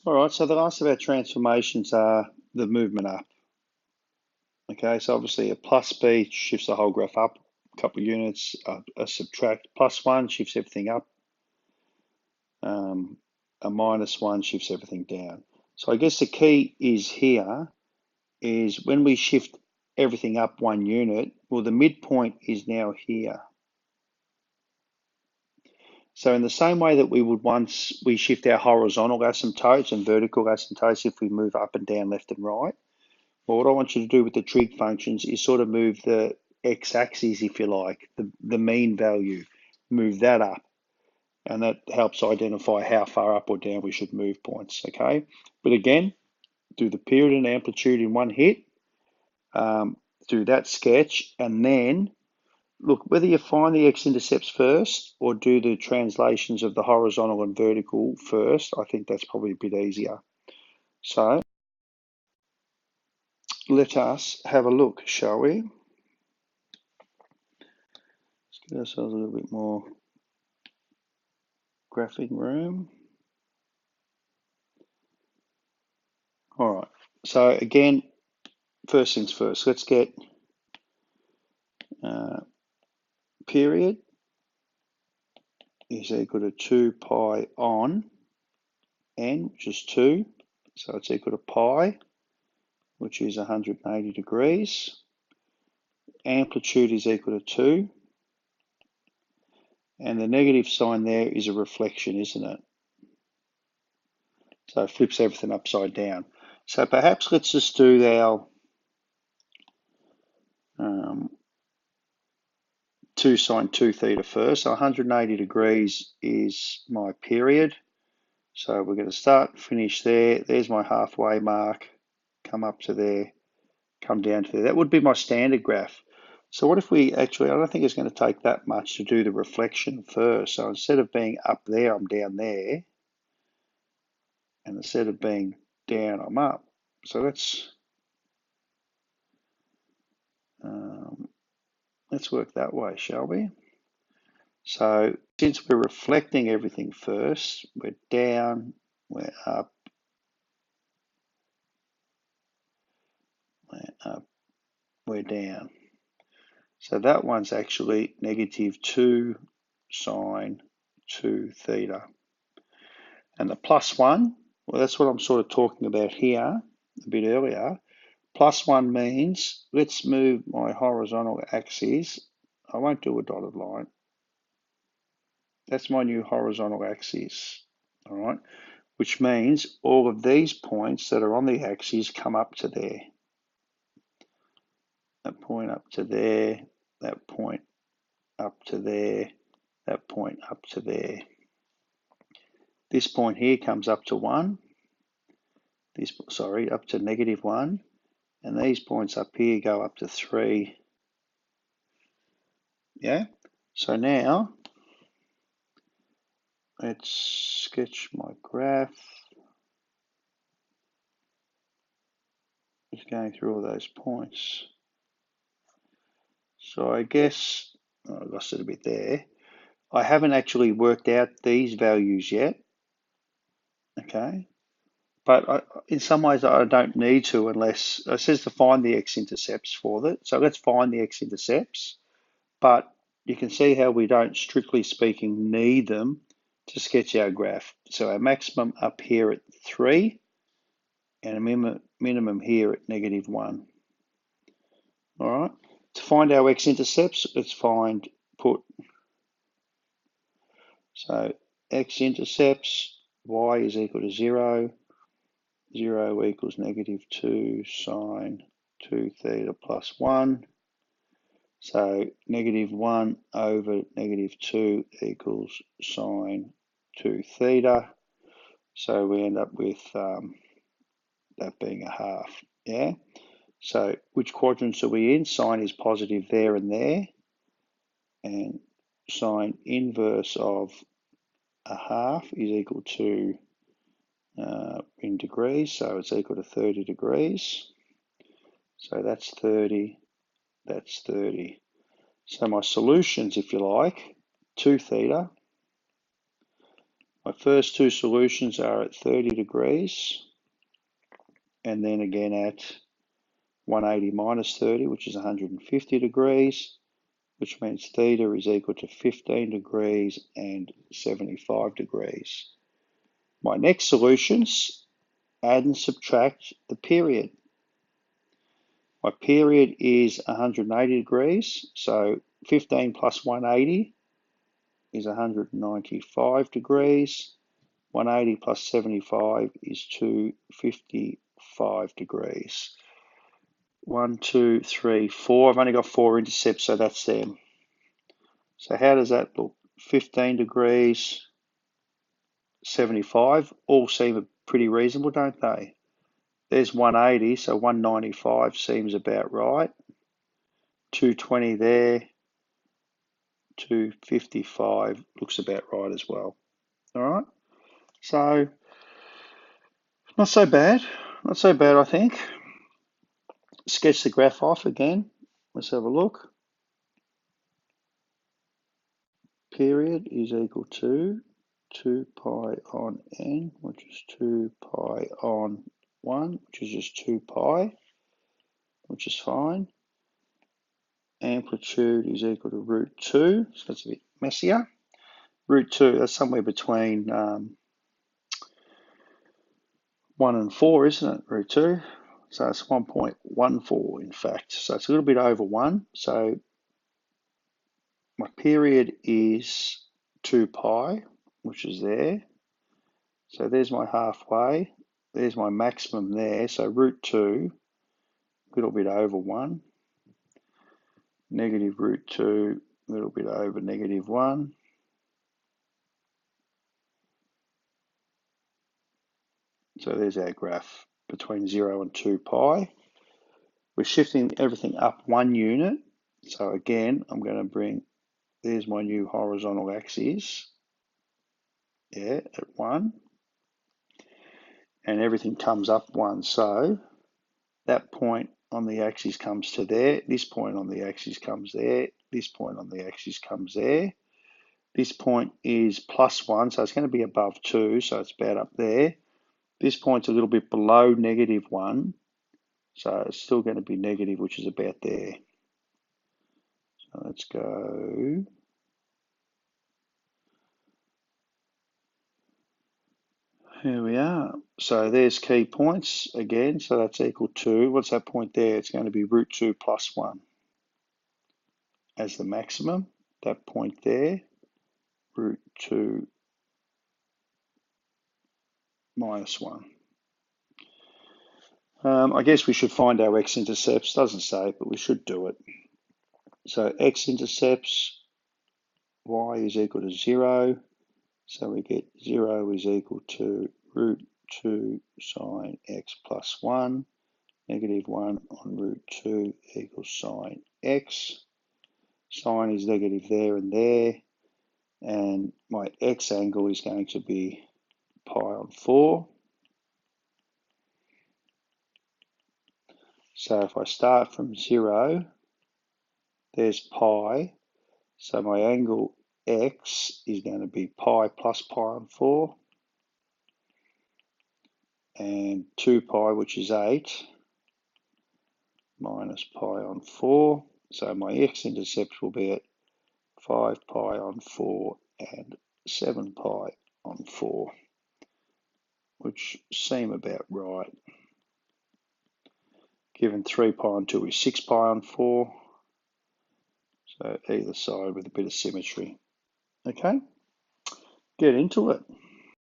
All right, so the last of our transformations are the movement up. Okay, so obviously a plus B shifts the whole graph up a couple of units, a subtract +1 shifts everything up, a -1 shifts everything down. So I guess the key is here is when we shift everything up 1 unit, well, the midpoint is now here. So in the same way that we would once we shift our horizontal asymptotes and vertical asymptotes if we move up and down, left and right, well, what I want you to do with the trig functions is sort of move the x-axis, if you like, the mean value, move that up. And that helps identify how far up or down we should move points, okay? But again, do the period and amplitude in one hit, do that sketch, and then look, whether you find the x-intercepts first or do the translations of the horizontal and vertical first, I think that's probably a bit easier. So let us have a look, shall we? Let's give ourselves a little bit more graphing room. All right, so again, first things first, let's get period is equal to 2 pi on n, which is 2, so it's equal to pi, which is 180 degrees. Amplitude is equal to 2, and the negative sign there is a reflection, isn't it? So it flips everything upside down. So perhaps let's just do our 2 sine 2 theta first. So 180 degrees is my period. So we're going to start, finish there. There's my halfway mark. Come up to there, come down to there. That would be my standard graph. So what if we actually, I don't think it's going to take that much to do the reflection first. So instead of being up there, I'm down there. And instead of being down, I'm up. So let's work that way, shall we? So since we're reflecting everything first, we're down, we're up, we're up, we're down. So that one's actually -2 sine 2 theta. And the +1, well, that's what I'm sort of talking about here a bit earlier. +1 means let's move my horizontal axis. I won't do a dotted line. That's my new horizontal axis, all right? Which means all of these points that are on the axis come up to there. That point up to there, that point up to there, that point up to there. This point here comes up to 1. Up to -1. And these points up here go up to 3. Yeah? So now, let's sketch my graph. Just going through all those points. So I guess, I lost it a bit there. I haven't actually worked out these values yet, okay? But in some ways I don't need to unless, it says to find the x-intercepts for it. So let's find the x-intercepts, but you can see how we don't, strictly speaking, need them to sketch our graph. So our maximum up here at 3 and a minimum here at -1. All right, to find our x-intercepts, let's so x-intercepts, y is equal to 0, 0 equals -2 sine 2 theta plus 1. So -1 over -2 equals sine 2 theta. So we end up with that being a half, yeah? So which quadrants are we in? Sine is positive there and there. And sine inverse of a half is equal to in degrees, so it's equal to 30 degrees. So that's 30, that's 30. So my solutions, if you like, 2 theta My first two solutions are at 30 degrees, and then again at 180 minus 30, which is 150 degrees, which means theta is equal to 15 degrees and 75 degrees. My next solutions, add and subtract the period. My period is 180 degrees, so 15 plus 180 is 195 degrees. 180 plus 75 is 255 degrees. 1, 2, 3, 4. I've only got 4 intercepts, so that's them. So how does that look? 15 degrees, 75, all seem pretty reasonable, don't they? There's 180, so 195 seems about right. 220 there, 255 looks about right as well. All right, so not so bad, I think. Sketch the graph off again. Let's have a look. Period is equal to 2 pi on n, which is 2 pi on 1, which is just 2 pi, which is fine. Amplitude is equal to root 2, so that's a bit messier. Root 2, that's somewhere between 1 and 4, isn't it? Root 2. So it's 1.14 in fact. So it's a little bit over 1. So my period is 2 pi, which is there. So there's my halfway. There's my maximum there. So root 2, a little bit over 1. Negative root 2, a little bit over negative 1. So there's our graph between 0 and 2 pi. We're shifting everything up 1 unit. So again, I'm going to bring, there's my new horizontal axis. Yeah, at 1. And everything comes up 1. So that point on the axis comes to there. This point on the axis comes there. This point on the axis comes there. This point is plus 1, so it's going to be above 2, so it's about up there. This point's a little bit below negative 1, so it's still going to be negative, which is about there. So let's go. Here we are. So there's key points again, so that's equal to, what's that point there? It's going to be root 2 plus 1 as the maximum. That point there, root 2 minus 1. I guess we should find our x-intercepts. Doesn't say, but we should do it. So x-intercepts, y is equal to 0. So we get 0 is equal to root 2 sine x plus 1. Negative 1 on root 2 equals sine x. Sine is negative there and there. And my x angle is going to be pi on 4. So if I start from 0, there's pi. So my angle x is going to be pi plus pi on 4. And 2 pi, which is 8, minus pi on 4. So my x-intercepts will be at 5 pi on 4 and 7 pi on 4, which seem about right. Given 3 pi on 2 is 6 pi on 4. So either side with a bit of symmetry. Okay, get into it.